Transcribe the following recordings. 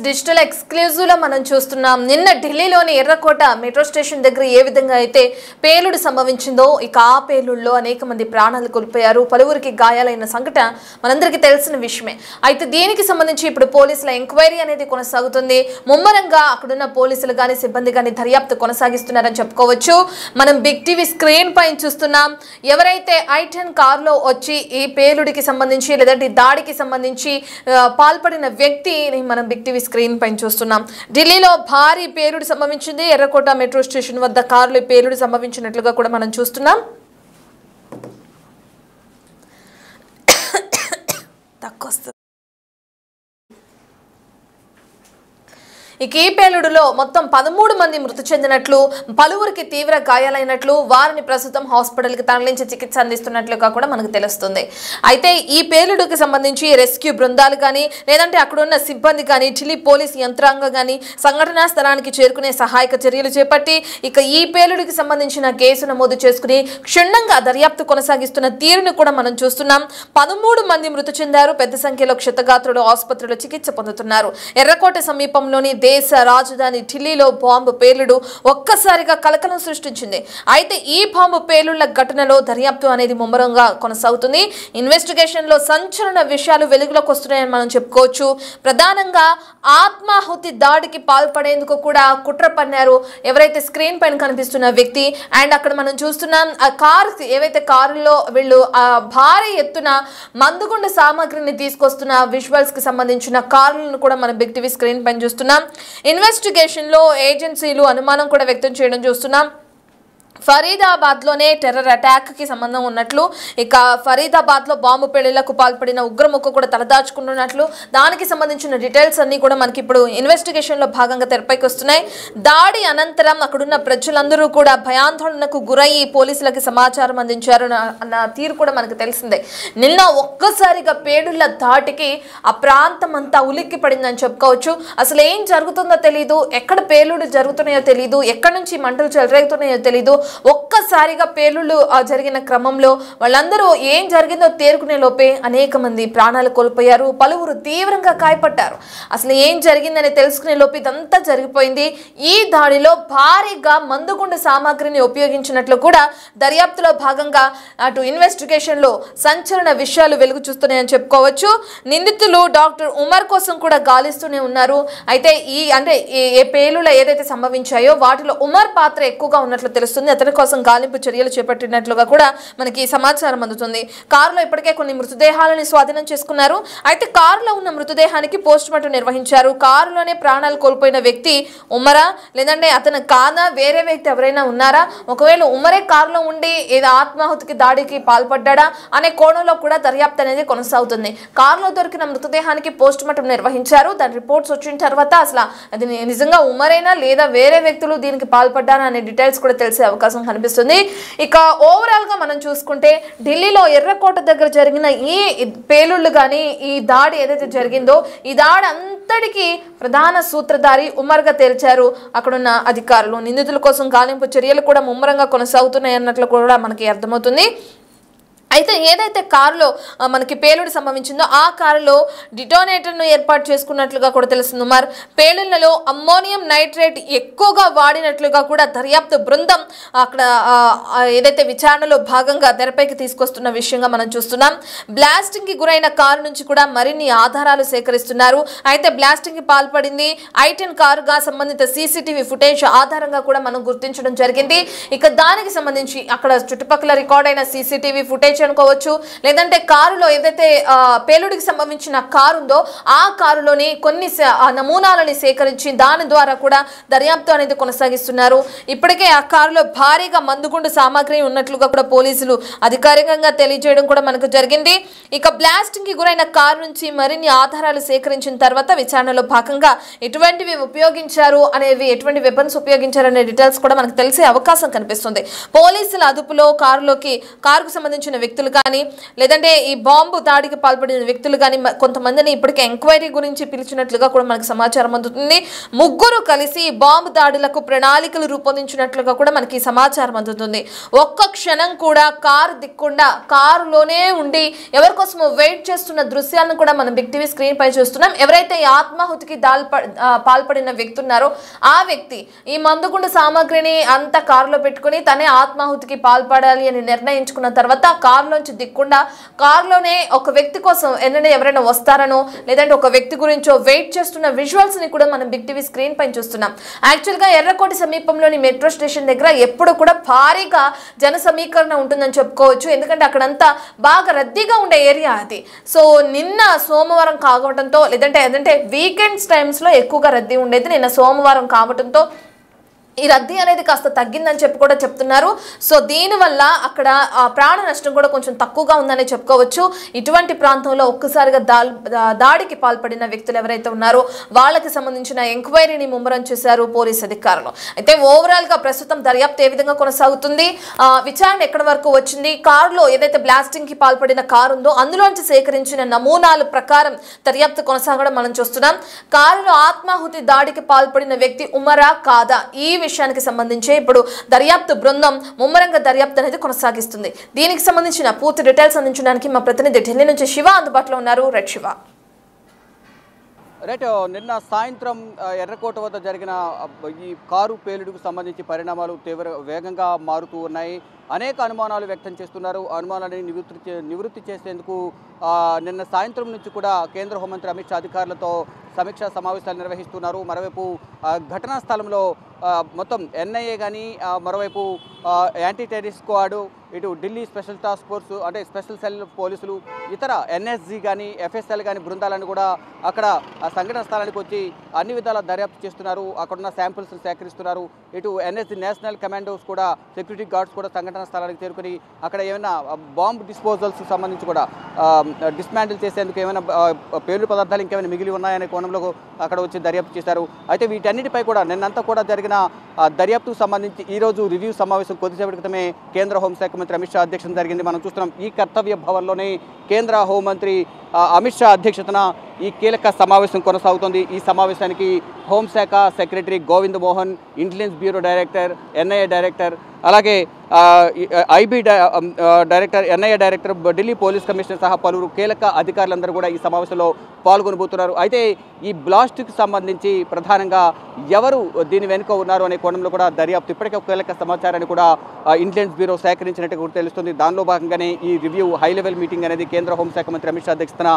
Digital exclusive లో మనం చూస్తున్నాం. నిన్న ఢిల్లీలోని ఎర్రకోట మెట్రో స్టేషన్ దగ్గర ఏ విధంగా అయితే పేలుడు సంభవించిందో ఇక ఆ పేలుడులో అనేక మంది ప్రాణాలు కోల్పోయారు, పలువురికి గాయాలైన సంఘటన మనందరికీ తెలిసిన విషయమే. అయితే దీనికి సంబంధించి ఇప్పుడు పోలీసుల ఎంక్వైరీ అనేది కొనసాగుతుంది. ముమ్మరంగా అక్కడున్న పోలీసులు కానీ సిబ్బంది కానీ దర్యాప్తు కొనసాగిస్తున్నారని చెప్పుకోవచ్చు. మనం బిగ్ టీవీ స్క్రీన్ పైన చూస్తున్నాం. ఎవరైతే i10 కారులో వచ్చి ఈ పేలుడికి సంబంధించి లేదంటే దాడికి సంబంధించి పాల్పడిన వ్యక్తిని మనం బిగ్ టీవీ స్క్రీన్ పైన చూస్తున్నాం. ఢిల్లీలో భారీ పేలుడు సంభవించింది. ఎర్రకోట మెట్రో స్టేషన్ వద్ద కారులో పేలుడు సంభవించినట్లుగా కూడా మనం చూస్తున్నాం. ఇక ఈ పేలుడులో మొత్తం 13 మంది మృతి చెందినట్లు, పలువురికి తీవ్ర గాయాలైనట్లు, వారిని ప్రస్తుతం హాస్పిటల్కి తరలించి చికిత్స అందిస్తున్నట్లుగా కూడా మనకు తెలుస్తుంది. అయితే ఈ పేలుడుకి సంబంధించి రెస్క్యూ బృందాలు కానీ లేదంటే అక్కడున్న సిబ్బంది కానీ ఢిల్లీ పోలీస్ యంత్రాంగం కానీ సంఘటనా స్థలానికి చేరుకునే సహాయక చర్యలు చేపట్టి ఇక ఈ పేలుడికి సంబంధించిన కేసు నమోదు చేసుకుని క్షుణ్ణంగా దర్యాప్తు కొనసాగిస్తున్న తీరును కూడా మనం చూస్తున్నాం. 13 మంది మృతి చెందారు. పెద్ద సంఖ్యలో క్షతగాత్రులు ఆసుపత్రిలో చికిత్స పొందుతున్నారు. ఎర్రకోట సమీపంలోని దేశ రాజధాని ఢిల్లీలో బాంబు పేలుడు ఒక్కసారిగా కలకలం సృష్టించింది. అయితే ఈ బాంబు పేలుళ్ల ఘటనలో దర్యాప్తు అనేది ముమ్మరంగా కొనసాగుతుంది. ఇన్వెస్టిగేషన్ లో సంచలన విషయాలు వెలుగులోకి వస్తున్నాయని మనం చెప్పుకోవచ్చు. ప్రధానంగా ఆత్మాహుతి దాడికి పాల్పడేందుకు కూడా కుట్ర పన్నారు ఎవరైతే స్క్రీన్ పైన కనిపిస్తున్న వ్యక్తి. అండ్ అక్కడ మనం చూస్తున్నాం ఆ కారు ఏవైతే కారులో వీళ్ళు భారీ ఎత్తున మందుగుండు సామాగ్రిని తీసుకొస్తున్న విజువల్స్ కి సంబంధించిన కారులను కూడా మనం బిగ్ టీవీ స్క్రీన్ పైన చూస్తున్నాం. ఇన్వెస్టిగేషన్ లో ఏజెన్సీలు అనుమానం కూడా వ్యక్తం చేయడం చూస్తున్నాం. ఫరీదాబాద్ లోనే టెర్రర్ అటాక్ కి సంబంధం ఉన్నట్లు, ఇక ఫరీదాబాద్ లో బాంబు పేలుళ్లకు పాల్పడిన ఉగ్రముఖ కూడా తలదాచుకుంటున్నట్లు, దానికి సంబంధించిన డీటెయిల్స్ అన్ని కూడా మనకి ఇప్పుడు ఇన్వెస్టిగేషన్ లో భాగంగా తెరపైకి వస్తున్నాయి. దాడి అనంతరం అక్కడున్న ప్రజలందరూ కూడా భయాందోళనకు గురయ్యి పోలీసులకు సమాచారం అందించారు అన్న తీరు కూడా మనకు తెలిసిందే. నిన్న ఒక్కసారిగా పేలుళ్ల దాటికి ఆ ప్రాంతం అంతా ఉలిక్కి పడిందని చెప్పుకోవచ్చు. అసలు ఏం జరుగుతుందో తెలియదు, ఎక్కడ పేలుళ్లు జరుగుతున్నాయో తెలియదు, ఎక్కడి నుంచి మంటలు చెలరేగుతున్నాయో తెలియదు. ఒక్కసారిగా పేలుళ్లు జరిగిన క్రమంలో వాళ్ళందరూ ఏం జరిగిందో తేరుకునే లోపే అనేక మంది ప్రాణాలు కోల్పోయారు, పలువురు తీవ్రంగా గాయపడ్డారు. అసలు ఏం జరిగిందని తెలుసుకునే లోపు ఇదంతా జరిగిపోయింది. ఈ దాడిలో భారీగా మందుగుండు సామాగ్రిని ఉపయోగించినట్లు కూడా దర్యాప్తులో భాగంగా అటు ఇన్వెస్టిగేషన్ లో సంచలన విషయాలు వెలుగు చూస్తున్నాయని చెప్పుకోవచ్చు. నిందితులు డాక్టర్ ఉమర్ కోసం కూడా గాలిస్తూనే ఉన్నారు. అయితే ఏ పేలుళ్లు ఏదైతే సంభవించాయో వాటిలో ఉమర్ పాత్ర ఎక్కువగా ఉన్నట్లు తెలుస్తుంది. అతని కోసం గాలింపు చర్యలు చేపట్టినట్లుగా కూడా మనకి సమాచారం అందుతుంది. కారులో ఇప్పటికే కొన్ని మృతదేహాలను స్వాధీనం చేసుకున్నారు. అయితే కారులో ఉన్న మృతదేహానికి పోస్ట్ మార్టం నిర్వహించారు. కారులోనే ప్రాణాలు కోల్పోయిన వ్యక్తి ఉమరా లేదంటే అతను కాదా, వేరే వ్యక్తి ఎవరైనా ఉన్నారా, ఒకవేళ ఉమరే కారులో ఉండి ఏదో ఆత్మాహుతికి దాడికి పాల్పడ్డా అనే కోణంలో కూడా దర్యాప్తు అనేది కొనసాగుతుంది. కారులో దొరికిన మృతదేహానికి పోస్ట్ మార్టం నిర్వహించారు. దాని రిపోర్ట్స్ వచ్చిన తర్వాత అసలు అది నిజంగా ఉమరేనా లేదా వేరే వ్యక్తులు దీనికి పాల్పడ్డానా అనే డీటెయిల్స్ కూడా తెలిసే అవకాశం కనిపిస్తుంది. ఇక ఓవరాల్ గా మనం చూసుకుంటే ఢిల్లీలో ఎర్రకోట దగ్గర జరిగిన ఈ పేలుళ్లు కానీ ఈ దాడి ఏదైతే జరిగిందో ఈ దాడి అంతటికి ప్రధాన సూత్రధారి ఉమర్ గా తేల్చారు అక్కడున్న అధికారులు. నిందితుల కోసం గాలింపు చర్యలు కూడా ముమ్మరంగా కొనసాగుతున్నాయి అన్నట్లు కూడా మనకి అర్థమవుతుంది. అయితే ఏదైతే కారులో మనకి పేలుడు సంభవించిందో ఆ కారులో డిటోనేటర్ను ఏర్పాటు చేసుకున్నట్లుగా కూడా తెలుస్తుంది. ఉమర్ పేలుళ్లలో అమ్మోనియం నైట్రేట్ ఎక్కువగా వాడినట్లుగా కూడా దర్యాప్తు బృందం అక్కడ ఏదైతే విచారణలో భాగంగా తెరపైకి తీసుకొస్తున్న విషయంగా మనం చూస్తున్నాం. బ్లాస్టింగ్ కి గురైన కారు నుంచి కూడా మరిన్ని ఆధారాలు సేకరిస్తున్నారు. అయితే బ్లాస్టింగ్ కి పాల్పడింది i10 కారుగా సంబంధిత సీసీటీవీ ఫుటేజ్ ఆధారంగా కూడా మనం గుర్తించడం జరిగింది. ఇక దానికి సంబంధించి అక్కడ చుట్టుపక్కల రికార్డ్ అయిన సీసీటీవీ ఫుటేజ్ అనుకోవచ్చు లేదంటే కారులో ఏదైతే పేలుడికి సంబంధించిన కారు ఉందో ఆ కారులోని కొన్ని నమూనాలని సేకరించి దాని ద్వారా కూడా దర్యాప్తు అనేది కొనసాగిస్తున్నారు. ఇప్పటికే ఆ కారులో భారీగా మందుగుండు సామాగ్రి ఉన్నట్లుగా కూడా పోలీసులు అధికారికంగా తెలియజేయడం కూడా మనకు జరిగింది. ఇక బ్లాస్టింగ్ కి గురైన కారు నుంచి మరిన్ని ఆధారాలు సేకరించిన తర్వాత విచారణలో భాగంగా ఎటువంటివి ఉపయోగించారు అనేవి ఎటువంటి వెపన్స్ ఉపయోగించారు అనే డీటెయిల్స్ కూడా మనకు తెలిసే అవకాశం కనిపిస్తుంది. పోలీసుల అదుపులో కారుకు సంబంధించిన వ్యక్తులు కానీ లేదంటే ఈ బాంబు దాడికి పాల్పడిన వ్యక్తులు కానీ కొంతమందిని ఇప్పటికే ఎంక్వైరీ గురించి పిలిచినట్లుగా కూడా మనకు సమాచారం అందుతుంది. ముగ్గురు కలిసి బాంబు దాడులకు ప్రణాళికలు రూపొందించినట్లుగా కూడా మనకి సమాచారం అందుతుంది. ఒక్క క్షణం కూడా కారు దిక్కుండా కారులోనే ఉండి ఎవరి కోసమో వెయిట్ చేస్తున్న దృశ్యాలను కూడా మనం బిగ్ టీవీ స్క్రీన్ పై చూస్తున్నాం. ఎవరైతే ఈ ఆత్మాహుతికి పాల్పడిన వ్యక్తి ఉన్నారో ఆ వ్యక్తి ఈ మందుగుండు సామాగ్రిని అంతా కారులో పెట్టుకుని తనే ఆత్మాహుతికి పాల్పడాలి అని నిర్ణయించుకున్న తర్వాత కారులోంచి దిక్కుండా కారులోనే ఒక వ్యక్తి కోసం ఎవరైనా వస్తారనో లేదంటే ఒక వ్యక్తి గురించో వెయిట్ చేస్తున్న విజువల్స్ ని కూడా మనం బిగ్ టీవీ స్క్రీన్ పైన చూస్తున్నాం. యాక్చువల్ గా ఎర్రకోట సమీపంలోని మెట్రో స్టేషన్ దగ్గర ఎప్పుడు కూడా భారీగా జన సమీకరణ ఉంటుందని చెప్పుకోవచ్చు. ఎందుకంటే అక్కడంతా బాగా రద్దీగా ఉండే ఏరియా అది. సో నిన్న సోమవారం కావడంతో లేదంటే వీకెండ్స్ టైమ్స్ లో ఎక్కువగా రద్దీ ఉండేది. నిన్న సోమవారం కావడంతో ఈ రద్దీ అనేది కాస్త తగ్గిందని చెప్పి కూడా చెప్తున్నారు. సో దీనివల్ల అక్కడ ప్రాణ నష్టం కూడా కొంచెం తక్కువగా ఉందని చెప్పుకోవచ్చు. ఇటువంటి ప్రాంతంలో ఒక్కసారిగా దాడికి పాల్పడిన వ్యక్తులు ఎవరైతే ఉన్నారో వాళ్ళకి సంబంధించిన ఎంక్వైరీని ముమ్మరం చేశారు పోలీస్ అధికారులు. అయితే ఓవరాల్ గా ప్రస్తుతం దర్యాప్తు ఏ విధంగా కొనసాగుతుంది, విచారణ ఎక్కడి వరకు వచ్చింది, కారులో ఏదైతే బ్లాస్టింగ్ కి పాల్పడిన కారు ఉందో అందులోంచి సేకరించిన నమూనాల ప్రకారం దర్యాప్తు కొనసాగడం మనం చూస్తున్నాం. కారులో ఆత్మాహుతి దాడికి పాల్పడిన వ్యక్తి ఉమరా కాదా ఈ విషయానికి సంబంధించి ఇప్పుడు దర్యాప్తు బృందం ముమ్మరంగా దర్యాప్తు అనేది కొనసాగిస్తుంది. దీనికి సంబంధించిన పూర్తి డీటెయిల్స్ అందించడానికి మా ప్రతినిధి ఢిల్లీ నుంచి శివ అందుబాటులో ఉన్నారు. రెడ్ శివ. రైట్, నిన్న సాయంత్రం ఎర్రకోట వద్ద జరిగిన ఈ కారు పేలుడుకు సంబంధించి పరిణామాలు వేగంగా మారుతూ ఉన్నాయి. అనేక అనుమానాలు వ్యక్తం చేస్తున్నారు. అనుమానాన్ని నివృత్తి చేసేందుకు నిన్న సాయంత్రం నుంచి కూడా కేంద్ర హోంమంత్రి అమిత్ షా అధికారులతో సమీక్షా సమావేశాలు నిర్వహిస్తున్నారు. మరోవైపు ఘటనా స్థలంలో మొత్తం ఎన్ఐఏ కానీ మరోవైపు యాంటీ టెర్రరిస్ట్ స్క్వాడ్, ఇటు ఢిల్లీ స్పెషల్ టాస్క్ ఫోర్స్ అంటే స్పెషల్ సెల్ పోలీసులు, ఇతర ఎన్ఎస్జీ కానీ ఎఫ్ఎస్ఎల్ కానీ బృందాలను కూడా అక్కడ సంఘటన స్థలానికి వచ్చి అన్ని విధాల దర్యాప్తు చేస్తున్నారు. అక్కడున్న శాంపిల్స్ని సేకరిస్తున్నారు. ఇటు ఎన్ఎస్జీ నేషనల్ కమాండోస్ కూడా, సెక్యూరిటీ గార్డ్స్ కూడా సంఘటన స్థలానికి చేరుకుని అక్కడ ఏమైనా బాంబ్ డిస్పోజల్స్ సంబంధించి కూడా డిస్మాంటిల్ చేసేందుకు ఏమైనా పేలుడు పదార్థాలు ఇంకేమైనా మిగిలి ఉన్నాయనే కోణంలో అక్కడ వచ్చి దర్యాప్తు చేశారు. అయితే వీటన్నిటిపై కూడా నిన్నంతా కూడా జరిగిన దర్యాప్తుకు సంబంధించి ఈరోజు రివ్యూ సమావేశం కొద్దిసేపటి క్రితమే కేంద్ర హోంశాఖ మంత్రి అమిత్ షా అధ్యక్షతన జరిగింది. మనం చూస్తున్నాం ఈ కర్తవ్య భవన్లోనే కేంద్ర హోంమంత్రి అమిత్ షా అధ్యక్షతన ఈ కీలక సమావేశం కొనసాగుతోంది. ఈ సమావేశానికి హోంశాఖ secretary Govind Mohan, intelligence bureau director, NIA director, అలాగే IB director, NIA director, Delhi police commissioner సహా పలువురు కీలక అధికారులందరూ కూడా ఈ సమావేశంలో పాల్గొనబోతున్నారు. అయితే ఈ బ్లాస్ట్కి సంబంధించి ప్రధానంగా ఎవరు దీని వెనుక ఉన్నారు అనే కోణంలో కూడా దర్యాప్తు ఇప్పటికే కీలక సమాచారాన్ని కూడా ఇంటెలిజెన్స్ బ్యూరో సేకరించినట్టు కూడా తెలుస్తుంది. దానిలో భాగంగానే ఈ రివ్యూ హై లెవెల్ మీటింగ్ అనేది కేంద్ర హోంశాఖ మంత్రి అమిత్ షా అధ్యక్షతన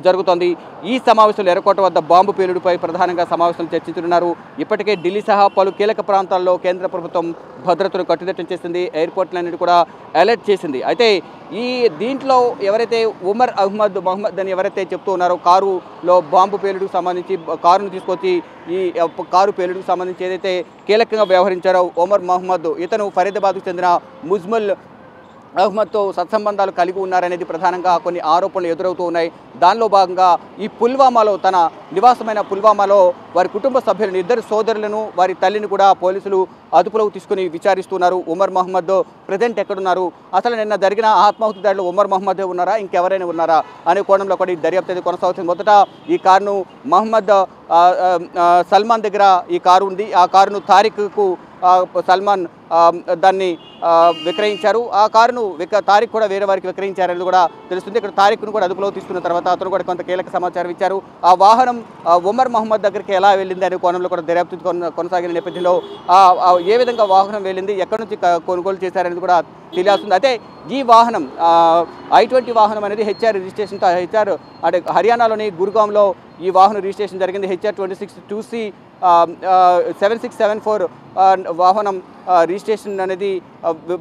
జరుగుతోంది. ఈ సమావేశంలో ఎర్రకోట వద్ద బాంబు పేలుడుపై ప్రధానంగా సమావేశం చర్చించనున్నారు. ఇప్పటికే ఢిల్లీ సహా పలు కీలక ప్రాంతాల్లో కేంద్ర ప్రభుత్వం భద్రతను కట్టుదిట్టం చేసింది. ఎయిర్పోర్ట్లన్నిటి కూడా అలర్ట్ చేసింది. అయితే ఈ దీంట్లో ఎవరైతే ఉమర్ మహమ్మద్ అని ఎవరైతే చెప్తూ ఉన్నారో కారులో బాంబు పేలుడుకు సంబంధించి కారును తీసుకొచ్చి ఈ కారు పేలుడుకు సంబంధించి ఏదైతే కీలకంగా వ్యవహరించారో ఉమర్ మహమ్మద్, ఇతను ఫరీదాబాద్కు చెందిన ముజ్మల్ అహ్మద్తో సత్సంబంధాలు కలిగి ఉన్నారనేది ప్రధానంగా కొన్ని ఆరోపణలు ఎదురవుతూ ఉన్నాయి. దానిలో భాగంగా ఈ పుల్వామాలో తన నివాసమైన పుల్వామాలో వారి కుటుంబ సభ్యులను, ఇద్దరు సోదరులను, వారి తల్లిని కూడా పోలీసులు అదుపులోకి తీసుకుని విచారిస్తున్నారు. ఉమర్ మహమ్మద్ ప్రజెంట్ ఎక్కడున్నారు, అసలు నిన్న జరిగిన ఆత్మాహుతి దాడిలో ఉమర్ మహమ్మదే ఉన్నారా, ఇంకెవరైనా ఉన్నారా అనే కోణంలో కూడా ఈ దర్యాప్తు అయితే కొనసాగుతుంది. మొదట ఈ కారును మహమ్మద్ సల్మాన్ దగ్గర ఈ కారు ఉంది. ఆ కారును తారిక్కు సల్మాన్ దాన్ని విక్రయించారు. ఆ కారును తారిక్ కూడా వేరే వారికి విక్రయించారనేది కూడా తెలుస్తుంది. ఇక్కడ తారిక్ను కూడా అదుపులో తీసుకున్న తర్వాత అతను కూడా కొంత కీలక సమాచారం ఇచ్చారు. ఆ వాహనం ఉమర్ మహమ్మద్ దగ్గరికి ఎలా వెళ్ళింది అనే కోణంలో కూడా దర్యాప్తు కొనసాగిన నేపథ్యంలో ఏ విధంగా వాహనం వెళ్ళింది, ఎక్కడి నుంచి కొనుగోలు చేశారనేది కూడా తెలియాల్సింది. అయితే ఈ వాహనం I-20 వాహనం అనేది హెచ్ఆర్ రిజిస్ట్రేషన్తో అంటే హర్యానాలోని గురుగాంలో ఈ వాహనం రిజిస్ట్రేషన్ జరిగింది. HR26 7674 వాహనం రిజిస్ట్రేషన్ అనేది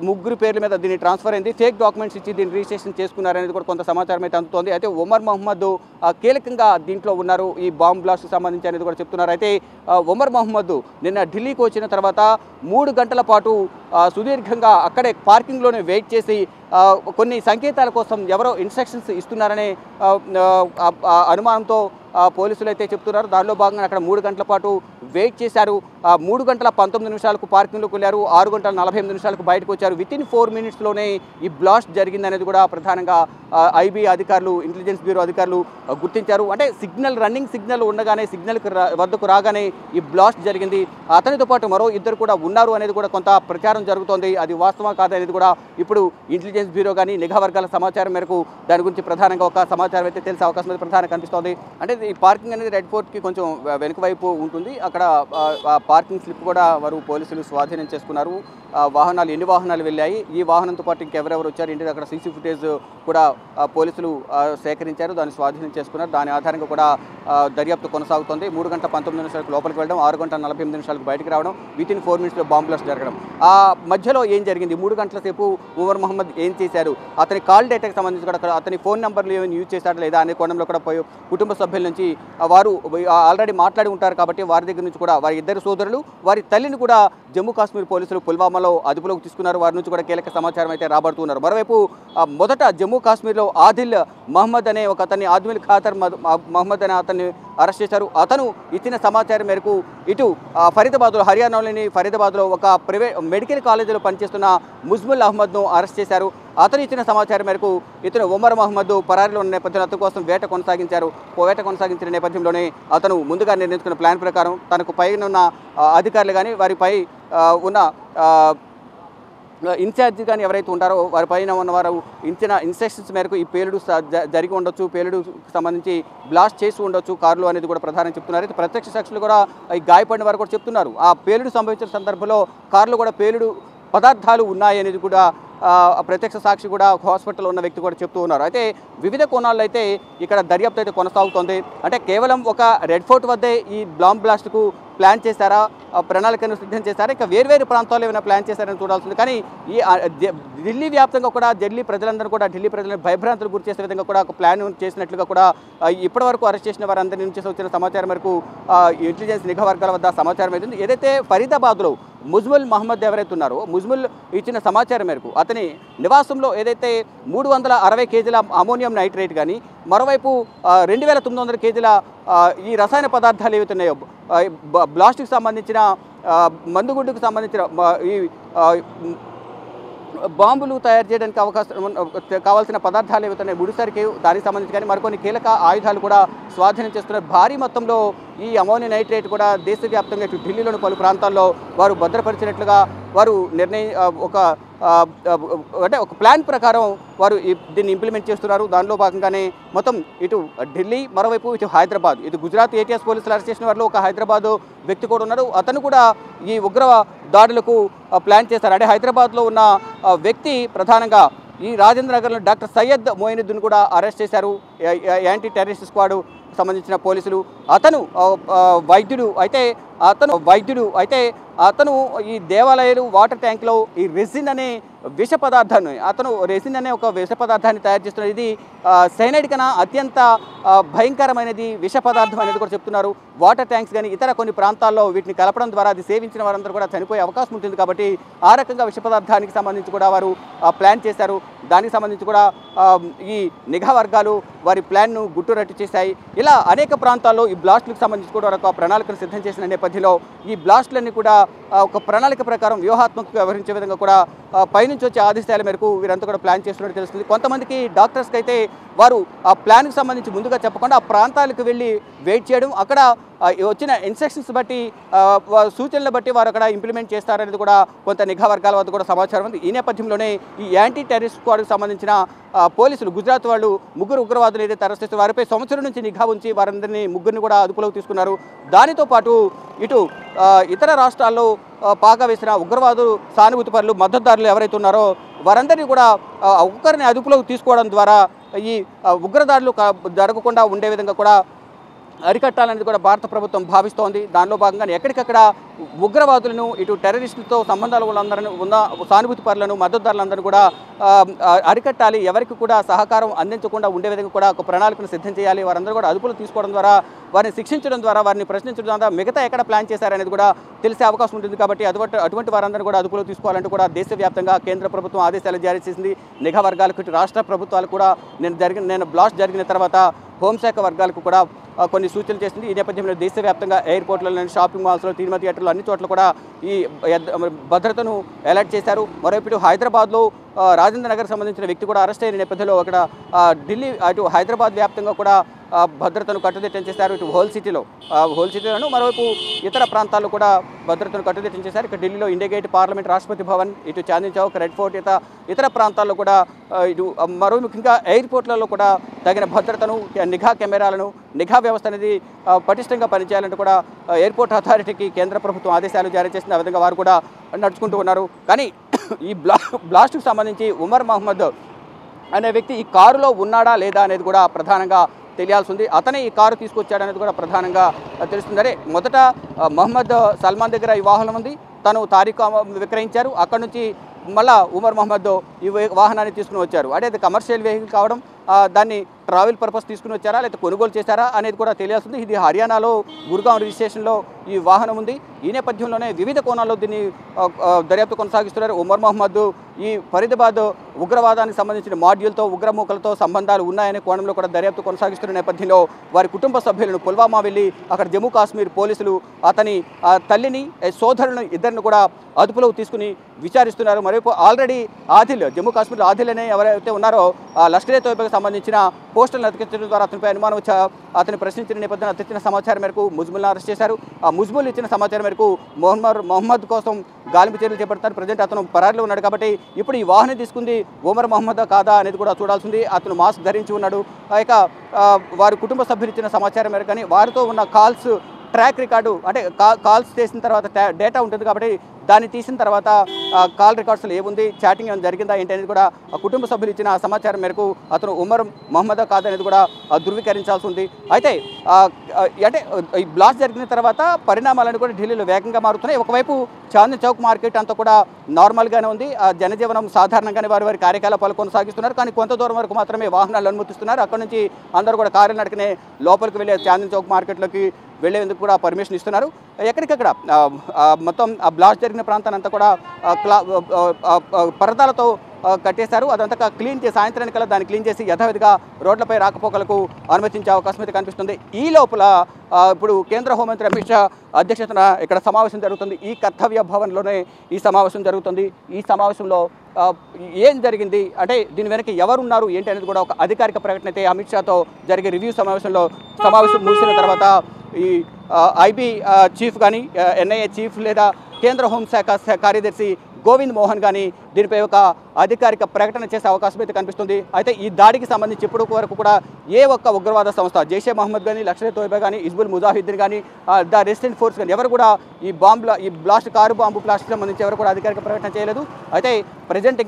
ముగ్గురు పేర్ల మీద దీన్ని ట్రాన్స్ఫర్ అయింది. ఫేక్ డాక్యుమెంట్స్ ఇచ్చి దీన్ని రిజిస్ట్రేషన్ చేసుకున్నారనేది కూడా కొంత సమాచారం అయితే అందుతోంది. అయితే ఉమర్ మహమ్మద్ కీలకంగా దీంట్లో ఉన్నారు ఈ బాంబ్ బ్లాస్ట్కి సంబంధించి అనేది కూడా చెప్తున్నారు. అయితే ఉమర్ మహమ్మద్ నిన్న ఢిల్లీకి వచ్చిన తర్వాత 3 గంటల పాటు సుదీర్ఘంగా అక్కడే పార్కింగ్లోనే వెయిట్ చేసి కొన్ని సంకేతాల కోసం ఎవరో ఇన్స్ట్రక్షన్స్ ఇస్తున్నారనే అనుమానంతో పోలీసులు అయితే చెప్తున్నారు. దానిలో భాగంగా అక్కడ 3 గంటల పాటు వెయిట్ చేశారు. 3 గంటల 19 నిమిషాలకు పార్కింగ్లోకి వెళ్ళారు. 6 గంటల 48 నిమిషాలకు బయటకు వచ్చారు. వితిన్ 4 మినిట్స్లోనే ఈ బ్లాస్ట్ జరిగిందనేది కూడా ప్రధానంగా ఐబీ అధికారులు, ఇంటెలిజెన్స్ బ్యూరో అధికారులు గుర్తించారు. అంటే రన్నింగ్ సిగ్నల్ ఉండగానే సిగ్నల్కి వద్దకు రాగానే ఈ బ్లాస్ట్ జరిగింది. అతనితో పాటు మరో ఇద్దరు కూడా ఉన్నారు అనేది కూడా కొంత ప్రచారం జరుగుతోంది. అది వాస్తవం కాదనేది కూడా ఇప్పుడు ఇంటెలిజెన్స్ బ్యూరో కానీ నిఘా వర్గాల సమాచారం మేరకు దాని గురించి ప్రధానంగా ఒక సమాచారం అయితే తెలిసే అవకాశం అయితే ప్రధానంగా కనిపిస్తోంది. అంటే ఈ పార్కింగ్ అనేది రెడ్ ఫోర్ట్కి కొంచెం వెనుక వైపు ఉంటుంది. అక్కడ పార్కింగ్ స్లిప్ కూడా వారు పోలీసులు స్వాధీనం చేసుకున్నారు. వాహనాలు ఎన్ని వాహనాలు వెళ్ళాయి, ఈ వాహనంతో పాటు ఇంకెవరెవరు వచ్చారు ఏంటి అక్కడ సీసీ ఫుటేజ్ కూడా పోలీసులు సేకరించారు, దాన్ని స్వాధీనం చేసుకున్నారు. దాని ఆధారంగా కూడా దర్యాప్తు కొనసాగుతోంది. 3 గంటల 19 నిమిషాలకు లోపలికి వెళ్ళడం, 6 గంటల 48 నిమిషాలకు బయటకు రావడం, వితిన్ 4 మినిట్స్లో బాంబ్ బ్లాస్ట్ జరగడం. ఆ మధ్యలో ఏం జరిగింది, 3 గంటల సేపు ఉమర్ మహమ్మద్ ఏం చేశారు, అతని కాల్ డేటాకి సంబంధించి కూడా అతని ఫోన్ నెంబర్లు ఏమైనా యూజ్ చేశారు లేదా అనే కోణంలో కూడా కుటుంబ సభ్యుల నుంచి వారు ఆల్రెడీ మాట్లాడి ఉంటారు కాబట్టి వారి దగ్గర నుంచి కూడా వారి ఇద్దరు సోదరులు, వారి తల్లిని కూడా జమ్మూ కాశ్మీర్ పోలీసులు పుల్వామాలో అదుపులోకి తీసుకున్నారు. వారి నుంచి కూడా కీలక సమాచారం అయితే రాబడుతున్నారు. మరోవైపు మొదట జమ్మూ కాశ్మీర్లో ఆదిల్ మహమ్మద్ అనే ఒక అతన్ని, ఆదిల్ ఖాదర్ మహమ్మద్ అనే అతన్ని అరెస్ట్ చేశారు. అతను ఇచ్చిన సమాచారం మేరకు ఇటు ఫరీదాబాద్లో, హర్యానాలోని ఫరీదాబాద్లో ఒక ప్రైవేట్ మెడికల్ కాలేజీలో పనిచేస్తున్న ముజ్ముల్ అహ్మద్ను అరెస్ట్ చేశారు. అతను ఇచ్చిన సమాచారం మేరకు ఇతను ఉమర్ మహమ్మద్ పరారీలో ఉన్న నేపథ్యంలో అతని కోసం వేట కొనసాగించిన నేపథ్యంలోనే అతను ముందుగా నిర్ణయించుకున్న ప్లాన్ ప్రకారం తనకు పైన ఉన్న అధికారులు కానీ వారిపై ఉన్న ఇన్ఛార్జ్ కానీ ఎవరైతే ఉంటారో వారి పైన ఉన్నవారు ఇచ్చిన ఇన్స్ట్రక్షన్స్ మేరకు ఈ పేలుడు జరిగి ఉండొచ్చు, పేలుడుకు సంబంధించి బ్లాస్ట్ చేసి ఉండొచ్చు కారులో అనేది కూడా ప్రధానంగా చెప్తున్నారు. అయితే ప్రత్యక్ష సాక్షులు కూడా ఈ గాయపడిన వారు కూడా చెప్తున్నారు. ఆ పేలుడు సంభవించిన సందర్భంలో కారులో కూడా పేలుడు పదార్థాలు ఉన్నాయి అనేది కూడా ప్రత్యక్ష సాక్షి కూడా హాస్పిటల్లో ఉన్న వ్యక్తి కూడా చెప్తూ ఉన్నారు. అయితే వివిధ కోణాల్లో అయితే ఇక్కడ దర్యాప్తు అయితే కొనసాగుతోంది. అంటే కేవలం ఒక రెడ్ ఫోర్ట్ వద్దే ఈ బాంబ్ బ్లాస్ట్కు ప్లాన్ చేశారా, ప్రణాళికను సిద్ధం చేశారా, ఇంకా వేర్వేరు ప్రాంతాల్లో ఏమైనా ప్లాన్ చేశారని చూడాల్సింది. కానీ ఈ ఢిల్లీ వ్యాప్తంగా కూడా ఢిల్లీ ప్రజలందరూ కూడా ఢిల్లీ ప్రజలను భయభ్రాంతులు గురి చేసే విధంగా కూడా ఒక ప్లాన్ చేసినట్లుగా కూడా ఇప్పటివరకు అరెస్ట్ చేసిన వారందరి నుంచి వచ్చిన సమాచారం మేరకు ఇంటెలిజెన్స్ నిఘా వర్గాల వద్ద సమాచారం అవుతుంది. ఏదైతే ఫరీదాబాద్లో ముజ్ముల్ మహమ్మద్ ఎవరైతే ఉన్నారో ముజ్ముల్ ఇచ్చిన సమాచారం మేరకు అతని నివాసంలో ఏదైతే 360 కేజీల అమోనియం నైట్రేట్ కానీ మరోవైపు 2900 కేజీల ఈ రసాయన పదార్థాలు ఏవైతే ఉన్నాయో బ్లాస్ట్కి సంబంధించిన మందుగుడ్డుకు సంబంధించిన ఈ బాంబులు తయారు చేయడానికి కావాల్సిన పదార్థాలు ఏవైతున్నాయి ముడిసరికి దానికి సంబంధించి కానీ మరికొన్ని కీలక ఆయుధాలు కూడా స్వాధీనం చేస్తున్నారు. భారీ మొత్తంలో ఈ అమోనియం నైట్రేట్ కూడా దేశవ్యాప్తంగా ఇటు ఢిల్లీలోని పలు ప్రాంతాల్లో వారు భద్రపరిచినట్లుగా వారు ఒక ప్లాన్ ప్రకారం వారు దీన్ని ఇంప్లిమెంట్ చేస్తున్నారు. దానిలో భాగంగానే మొత్తం ఇటు ఢిల్లీ, మరోవైపు ఇటు హైదరాబాద్, ఇటు గుజరాత్ ఏటీఎస్ పోలీసులు అరెస్ట్ చేసిన వారిలో ఒక హైదరాబాద్ వ్యక్తి కూడా ఉన్నారు. అతను కూడా ఈ ఉగ్ర దాడులకు ప్లాన్ చేశారు. అంటే హైదరాబాద్లో ఉన్న వ్యక్తి ప్రధానంగా ఈ రాజేంద్ర నగర్లో డాక్టర్ సయ్యద్ మొయినుద్దీన్ కూడా అరెస్ట్ చేశారు యాంటీ టెర్రరిస్ట్ స్క్వాడ్ సంబంధించిన పోలీసులు. అతను వైద్యుడు అయితే అతను ఈ దేవాలయాలు వాటర్ ట్యాంక్లో ఈ రెసిన్ అనే విష పదార్థాన్ని ఒక విష పదార్థాన్ని తయారు చేస్తున్నారు. ఇది సైనైడ్ కన్నా అత్యంత భయంకరమైనది విష పదార్థం అనేది కూడా చెప్తున్నారు. వాటర్ ట్యాంక్స్ కానీ ఇతర కొన్ని ప్రాంతాల్లో వీటిని కలపడం ద్వారా అది సేవించిన వారందరూ కూడా చనిపోయే అవకాశం ఉంటుంది. కాబట్టి ఆ రకంగా విష పదార్థానికి సంబంధించి కూడా వారు ప్లాన్ చేశారు. దానికి సంబంధించి కూడా ఈ నిఘా వర్గాలు వారి ప్లాన్ను గుట్టురట్టు చేశాయి. ఇలా అనేక ప్రాంతాల్లో ఈ బ్లాస్ట్లకు సంబంధించి కూడా ఒక ప్రణాళికను సిద్ధం చేసిన నేపథ్యంలో ఈ బ్లాస్ట్లన్నీ కూడా ఒక ప్రణాళిక ప్రకారం వ్యూహాత్మకంగా వ్యవహరించే విధంగా కూడా పైనుంచి వచ్చే ఆదేశాల మేరకు వీరంతా కూడా ప్లాన్ చేస్తున్నట్టు తెలుస్తుంది. కొంతమందికి డాక్టర్స్కి అయితే వారు ఆ ప్లాన్కి సంబంధించి ముందుగా చెప్పకుండా ఆ ప్రాంతాలకు వెళ్ళి వెయిట్ చేయడం, అక్కడ వచ్చిన ఇన్స్ట్రక్షన్స్ బట్టి సూచనలు బట్టి వారు అక్కడ ఇంప్లిమెంట్ చేస్తారనేది కూడా కొంత నిఘా వర్గాల వద్ద కూడా సమాచారం ఉంది. ఈ నేపథ్యంలోనే ఈ యాంటీ టెర్రరిస్ట్ స్క్వాడ్కి సంబంధించిన పోలీసులు గుజరాత్ వాళ్ళు 3 ఉగ్రవాదులు ఏదైతే అరెస్ట్ చేస్తే వారిపై సంవత్సరం నుంచి నిఘా ఉంచి వారందరినీ 3 కూడా అదుపులోకి తీసుకున్నారు. దానితో పాటు ఇటు ఇతర రాష్ట్రాల్లో పాగా వేసిన ఉగ్రవాదులు, సానుభూతి పరులు, మద్దతుదారులు ఎవరైతే ఉన్నారో వారందరినీ కూడా ఒక్కరిని అదుపులోకి తీసుకోవడం ద్వారా ఈ ఉగ్రదాడులు జరగకుండా ఉండే విధంగా కూడా అరికట్టాలనేది కూడా భారత ప్రభుత్వం భావిస్తోంది. దానిలో భాగంగా ఎక్కడికక్కడ ఉగ్రవాదులను, ఇటు టెర్రరిస్టులతో సంబంధాలు ఉన్న సానుభూతి పరులను, మద్దతుదారులందరూ కూడా అరికట్టాలి, ఎవరికి కూడా సహకారం అందించకుండా ఉండే విధంగా కూడా ఒక ప్రణాళికను సిద్ధం చేయాలి. వారందరూ కూడా అదుపులో తీసుకోవడం ద్వారా, వారిని శిక్షించడం ద్వారా, వారిని ప్రశ్నించడం ద్వారా మిగతా ఎక్కడ ప్లాన్ చేశారనేది కూడా తెలిసే అవకాశం ఉంటుంది. కాబట్టి అటువంటి వారందరూ కూడా అదుపులో తీసుకోవాలంటూ కూడా దేశవ్యాప్తంగా కేంద్ర ప్రభుత్వం ఆదేశాలు జారీ చేసింది. నిఘా వర్గాలకు, ఇటు రాష్ట్ర ప్రభుత్వాలు కూడా నేను బ్లాస్ట్ జరిగిన తర్వాత హోంశాఖ వర్గాలకు కూడా కొన్ని సూచనలు చేసింది. ఈ నేపథ్యంలో దేశవ్యాప్తంగా ఎయిర్పోర్ట్లలో, షాపింగ్ మాల్స్లో, సినిమా థియేటర్లు అన్ని చోట్ల కూడా ఈ భద్రతను అలర్ట్ చేశారు. మరోవైపు హైదరాబాద్లో రాజేంద్ర నగర్ సంబంధించిన వ్యక్తి కూడా అరెస్ట్ అయిన నేపథ్యంలో అక్కడ ఢిల్లీ అటు హైదరాబాద్ వ్యాప్తంగా కూడా భద్రతను కట్టుదిట్టం చేశారు. ఇటు హోల్ సిటీలోను మరోవైపు ఇతర ప్రాంతాల్లో కూడా భద్రతను కట్టుదిట్టం చేశారు. ఇక ఢిల్లీలో India gate, parliament, Rashtrapati Bhavan, ఇటు చాందీ చౌక్, రెడ్ ఫోర్ట్, ఇతర ప్రాంతాల్లో కూడా ఇటు మరో ముఖ్యంగా ఎయిర్పోర్ట్లలో కూడా తగిన భద్రతను, నిఘా కెమెరాలను, నిఘా వ్యవస్థ అనేది పటిష్టంగా పనిచేయాలంటూ కూడా ఎయిర్పోర్ట్ అథారిటీకి కేంద్ర ప్రభుత్వం ఆదేశాలు జారీ చేసింది. ఆ విధంగా వారు కూడా నడుచుకుంటూ ఉన్నారు. కానీ ఈ బ్లాస్ట్కు సంబంధించి ఉమర్ మహమ్మద్ అనే వ్యక్తి ఈ కారులో ఉన్నాడా లేదా అనేది కూడా ప్రధానంగా తెలియాల్సి ఉంది. అతనే ఈ కారు తీసుకొచ్చాడనేది కూడా ప్రధానంగా తెలుస్తుంది. అరే మొదట మహమ్మద్ సల్మాన్ దగ్గర ఈ వాహనం ఉంది, తను తారీఖు విక్రయించారు. అక్కడ నుంచి మళ్ళా ఉమర్ మహమ్మద్ ఈ వాహనాన్ని తీసుకుని వచ్చారు. అంటే అది కమర్షియల్ వెహికల్ కావడం, దాన్ని ట్రావెల్ పర్పస్ తీసుకుని వచ్చారా లేకపోతే కొనుగోలు చేశారా అనేది కూడా తెలియాల్సింది. ఇది హర్యానాలో గుర్గాం రిజిస్ట్రేషన్లో ఈ వాహనం ఉంది. ఈ నేపథ్యంలోనే వివిధ కోణాల్లో దీన్ని దర్యాప్తు కొనసాగిస్తున్నారు. ఉమర్ మహమ్మద్ ఈ ఫరీదాబాద్ ఉగ్రవాదానికి సంబంధించిన మాడ్యూల్తో, ఉగ్రమూకలతో సంబంధాలు ఉన్నాయనే కోణంలో కూడా దర్యాప్తు కొనసాగిస్తున్న నేపథ్యంలో వారి కుటుంబ సభ్యులను పుల్వామా వెళ్ళి అక్కడ జమ్మూ కాశ్మీర్ పోలీసులు అతని తల్లిని, సోదరులను ఇద్దరిని కూడా అదుపులో తీసుకుని విచారిస్తున్నారు. మరోవైపు ఆల్రెడీ ఆదిల్, జమ్మూ కాశ్మీర్లో ఆదిల్ అనే ఎవరైతే ఉన్నారో లష్కర్ ఏ తోయిబాకి సంబంధించిన పోస్టులను అతికించడం ద్వారా అతనిపై అనుమానం వచ్చి అతను ప్రశ్నించిన నేపథ్యంలో అతికించిన సమాచారం మేరకు ముజ్ముల్ని అరెస్ట్ చేశారు. ఆ ముజ్ముల్ ఇచ్చిన సమాచారం మేరకు మొహమ్మద్ కోసం గాలింపు చర్యలు చేపడతారు. ప్రజెంట్ అతను పరారీలో ఉన్నాడు. కాబట్టి ఇప్పుడు ఈ వాహనం తీసుకుంది ఉమర్ మహమ్మద్ కాదా అనేది కూడా చూడాల్సింది. అతను మాస్క్ ధరించి ఉన్నాడు. ఇక వారి కుటుంబ సభ్యులు ఇచ్చిన సమాచారం మేరకు కానీ వారితో ఉన్న కాల్స్ ట్రాక్ రికార్డు, అంటే కాల్స్ చేసిన తర్వాత డేటా ఉంటుంది కాబట్టి దాన్ని తీసిన తర్వాత కాల్ రికార్డ్స్లో ఏముంది, చాటింగ్ ఏమైనా జరిగిందా ఏంటి అనేది కూడా కుటుంబ సభ్యులు ఇచ్చిన సమాచారం మేరకు అతను ఉమర్ మహమ్మద్ కాదనేది కూడా ధృవీకరించాల్సి ఉంది. అయితే అంటే ఈ బ్లాస్ట్ జరిగిన తర్వాత పరిణామాలను కూడా ఢిల్లీలో వేగంగా మారుతున్నాయి. ఒకవైపు చాందీ చౌక్ మార్కెట్ అంతా కూడా నార్మల్గానే ఉంది. జనజీవనం సాధారణంగానే వారి కార్యకలాపాలు కొనసాగిస్తున్నారు. కానీ కొంత దూరం వరకు మాత్రమే వాహనాలు అనుమతిస్తున్నారు. అక్కడ నుంచి అందరూ కూడా కారులు నడుకునే లోపలికి వెళ్ళే చాందీ చౌక్ మార్కెట్లోకి వెళ్లేందుకు కూడా పర్మిషన్ ఇస్తున్నారు. ఎక్కడికక్కడ మొత్తం ఆ బ్లాస్ట్ జరిగిన ప్రాంతాన్ని అంతా కూడా పరదాలతో కట్టేశారు. అదంతా క్లీన్ చేసి సాయంత్రానికల్లా దాన్ని క్లీన్ చేసి యథావిధిగా రోడ్లపై రాకపోకలకు అనుమతించే అవకాశం అయితే కనిపిస్తుంది. ఈ లోపల ఇప్పుడు కేంద్ర హోంమంత్రి అమిత్ షా అధ్యక్షతన ఇక్కడ సమావేశం జరుగుతుంది. ఈ కర్తవ్య భవన్లోనే ఈ సమావేశం జరుగుతుంది. ఈ సమావేశంలో ఏం జరిగింది, అంటే దీని వెనక ఎవరున్నారు ఏంటి అనేది కూడా ఒక అధికారిక ప్రకటన అయితే అమిత్ షాతో జరిగే రివ్యూ సమావేశం ముగిసిన తర్వాత ఈ ఐబీ చీఫ్ కానీ, ఎన్ఐఏ చీఫ్ లేదా కేంద్ర హోంశాఖ కార్యదర్శి గోవింద్ మోహన్ కానీ దీనిపై ఒక అధికారిక ప్రకటన చేసే అవకాశం అయితే కనిపిస్తుంది. అయితే ఈ దాడికి సంబంధించి ఇప్పటి వరకు కూడా ఏ ఒక్క ఉగ్రవాద సంస్థ, జైషే మహమ్మద్ కానీ, లష్కర్ ఏ తోయిబా కానీ, హిజ్బుల్ ముజాహిద్దీన్ కానీ, ద రెసిస్టెంట్ ఫోర్స్ కానీ ఎవరు కూడా ఈ బ్లాస్ట్ కారు బాంబు బ్లాస్ట్కి సంబంధించి ఎవరు కూడా అధికారిక ప్రకటన చేయలేదు. అయితే ప్రజెంట్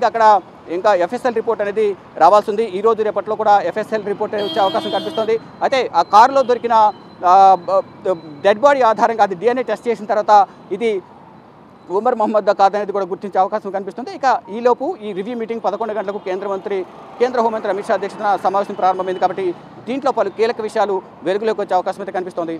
ఇంకా ఎఫ్ఎస్ఎల్ రిపోర్ట్ అనేది రావాల్సింది. ఈ రోజు రేపట్లో కూడా ఎఫ్ఎస్ఎల్ రిపోర్ట్ వచ్చే అవకాశం కనిపిస్తుంది. అయితే ఆ కారులో దొరికిన డెడ్ బాడీ ఆధారంగా అది DNA టెస్ట్ చేసిన తర్వాత ఇది ఉమర్ మహమ్మద్ కాదనేది కూడా గుర్తించే అవకాశం కనిపిస్తుంది. ఇక ఈలోపు ఈ రివ్యూ మీటింగ్ 11 గంటలకు కేంద్ర హోంమంత్రి అమిత్ షా అధ్యక్షతన సమావేశం ప్రారంభమైంది. కాబట్టి దీంట్లో పలు కీలక విషయాలు వెలుగులోకి వచ్చే అవకాశం అయితే కనిపిస్తోంది.